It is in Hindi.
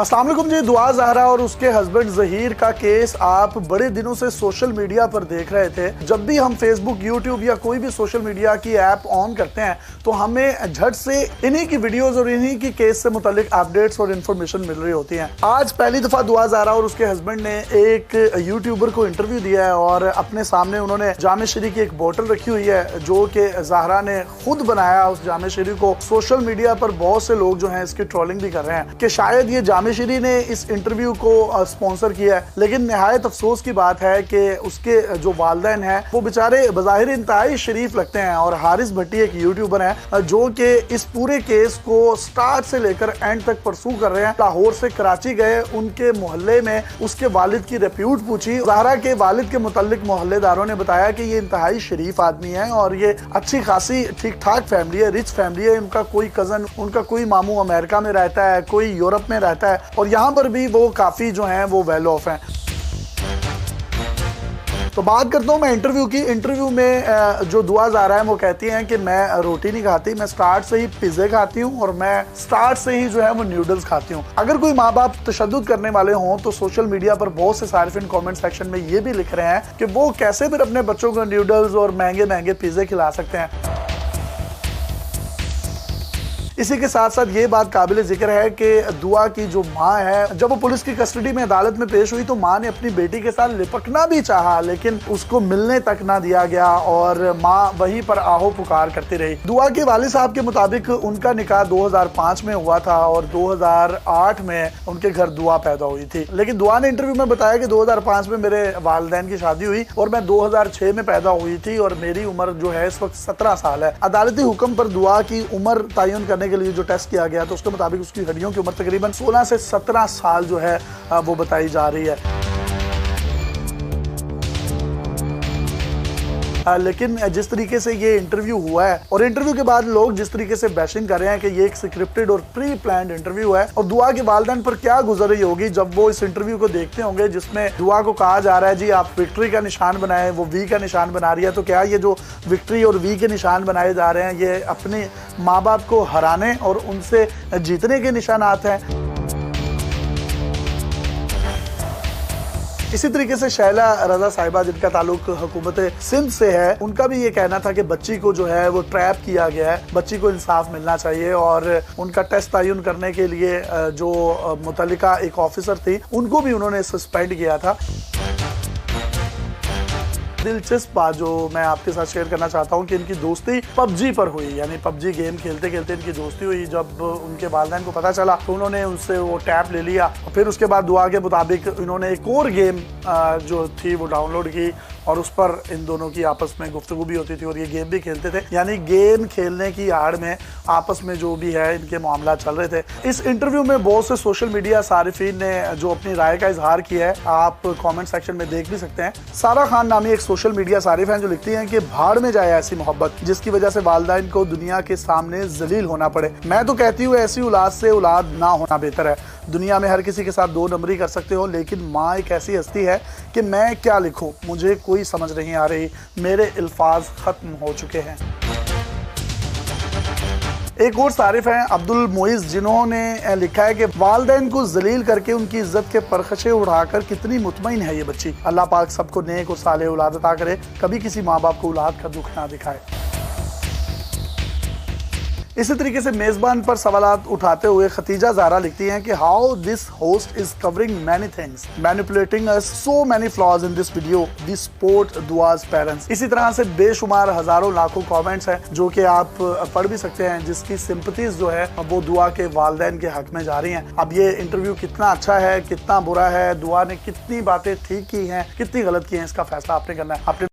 अस्सलाम वालेकुम जी। दुआ ज़हरा और उसके हस्बैंड ज़हीर का केस आप बड़े दिनों से सोशल मीडिया पर देख रहे थे। जब भी हम फेसबुक, यूट्यूब या कोई भी सोशल मीडिया की ऐप ऑन करते हैं तो हमें झट से इन्हीं की वीडियोस और इन्हीं की केस से मुतालिक अपडेट्स और इन्फॉर्मेशन मिल रही होती है। आज पहली दफा दुआ ज़हरा और उसके हस्बैंड ने एक यूट्यूबर को इंटरव्यू दिया है और अपने सामने उन्होंने जामे शरी की एक बोतल रखी हुई है जो कि ज़हरा ने खुद बनाया। उस जामे शरी को सोशल मीडिया पर बहुत से लोग जो है इसकी ट्रोलिंग भी कर रहे हैं कि शायद ये जामे शरी ने इस इंटरव्यू को स्पॉन्सर किया है। लेकिन निहायत अफसोस की बात है कि उसके जो वालिदैन हैं वो बेचारे बज़ाहिर इंतहाई शरीफ लगते हैं और हारिस भट्टी एक यूट्यूबर है जो कि इस पूरे केस को स्टार्ट से लेकर एंड तक परसू कर रहे हैं। लाहौर से कराची गए, उनके मोहल्ले में उसके वालिद की रिप्यूट पूछी। ज़हरा के वालिद के मुतल्लिक मोहल्लेदारों ने बताया कि ये इंतहाई शरीफ आदमी है और ये अच्छी खासी ठीक ठाक फैमिली है, रिच फैमिली है। उनका कोई कजन, उनका कोई मामू अमेरिका में रहता है, कोई यूरोप में रहता है और यहाँ पर भी वो काफी जो हैं वो वेल ऑफ हैं। तो बात करता हूँ मैं इंटरव्यू की। इंटरव्यू में जो दुआ ज़हरा है वो कहती हैं कि मैं रोटी नहीं खाती, मैं स्टार्ट से ही पिज़्ज़े खाती हूँ और मैं स्टार्ट से ही जो है वो नूडल्स खाती हूँ। अगर कोई माँ बाप तशद्दुद करने वाले हों तो सोशल मीडिया पर बहुत से सारिफिन कमेंट सेक्शन में ये भी लिख रहे हैं कि वो कैसे फिर अपने बच्चों को नूडल्स और महंगे महंगे पिज़्ज़े खिला सकते हैं। इसी के साथ साथ ये बात काबिल जिक्र है कि दुआ की जो माँ है, जब वो पुलिस की कस्टडी में अदालत में पेश हुई तो माँ ने अपनी बेटी के साथ लिपटना भी चाहा लेकिन उसको मिलने तक ना दिया गया और माँ वहीं पर आहो पुकार करती रही। दुआ के वालिद साहब के मुताबिक उनका निकाह 2005 में हुआ था और 2008 में उनके घर दुआ पैदा हुई थी। लेकिन दुआ ने इंटरव्यू में बताया कि 2005 में मेरे वालिदैन की शादी हुई और मैं 2006 में पैदा हुई थी और मेरी उम्र जो है इस वक्त 17 साल है। अदालती हुक्म पर दुआ की उम्र तयन करने के लिए जो टेस्ट किया गया तो उसके मुताबिक उसकी हड्डियों की उम्र तकरीबन 16 से 17 साल जो है वो बताई जा रही है। लेकिन जिस तरीके से ये इंटरव्यू हुआ है और इंटरव्यू के बाद लोग जिस तरीके से बैशिंग कर रहे हैं कि ये एक स्क्रिप्टेड और प्री प्लान्ड इंटरव्यू है और दुआ के वालिदैन पर क्या गुजर रही होगी जब वो इस इंटरव्यू को देखते होंगे जिसमें दुआ को कहा जा रहा है जी आप विक्ट्री का निशान बनाए, वो वी का निशान बना रही है। तो क्या ये जो विक्ट्री और वी के निशान बनाए जा रहे हैं ये अपने माँ बाप को हराने और उनसे जीतने के निशानात हैं? इसी तरीके से शैला रजा साहिबा जिनका ताल्लुक हुकूमत सिंध से है, उनका भी ये कहना था कि बच्ची को जो है वो ट्रैप किया गया है, बच्ची को इंसाफ मिलना चाहिए और उनका टेस्ट तयन करने के लिए जो मुतल्लिका एक ऑफिसर थी उनको भी उन्होंने सस्पेंड किया था। दिलचस्प बात जो मैं आपके साथ शेयर करना चाहता हूँ कि इनकी दोस्ती पबजी पर हुई, यानी पबजी गेम खेलते खेलते इनकी दोस्ती हुई। जब उनके वालिदैन को पता चला तो उन्होंने उनसे वो टैब ले लिया और फिर उसके बाद दुआ के मुताबिक इन्होंने एक और गेम जो थी वो डाउनलोड की और उस पर इन दोनों की आपस में गुफ्तगू भी होती थी और ये गेम भी खेलते थे। यानी गेम खेलने की आड़ में आपस में जो भी है इनके मामला चल रहे थे। इस इंटरव्यू में बहुत से सोशल मीडिया सारिफीन ने जो अपनी राय का इजहार किया है आप कमेंट सेक्शन में देख भी सकते हैं। सारा खान नामी एक सोशल मीडिया सारिफ हैं जो लिखती हैं कि भाड़ में जाए ऐसी मोहब्बत जिसकी वजह से वालिदैन को दुनिया के सामने जलील होना पड़े। मैं तो कहती हूँ ऐसी औलाद से औलाद ना होना बेहतर है। दुनिया में हर किसी के साथ दो नंबरी कर सकते हो लेकिन माँ एक ऐसी हस्ती है कि मैं क्या लिखूं, मुझे कोई समझ नहीं आ रही, मेरे अल्फाज खत्म हो चुके हैं। एक और सारिफ हैं अब्दुल मोइज जिन्होंने लिखा है कि वालिदैन को जलील करके उनकी इज्जत के परखशे उड़ाकर कितनी मुतमईन है ये बच्ची। अल्लाह पाक सबको नेक और साले औलाद अता करे, कभी किसी माँ बाप को औलाद का दुख ना दिखाए। इसी तरीके से मेजबान पर सवालात उठाते हुए खतीजा ज़हरा लिखती हैं कि how this host is covering many things manipulating us so many flaws in this video we support दुआज पेरेंट्स। इसी तरह से बेशुमार हजारों लाखों कमेंट्स हैं जो कि आप पढ़ भी सकते हैं जिसकी सिंपथीज जो है वो दुआ के वालिदैन के हक में जा रही हैं। अब ये इंटरव्यू कितना अच्छा है कितना बुरा है, दुआ ने कितनी बातें ठीक की हैं कितनी गलत की हैं, इसका फैसला आपने करना है। आपने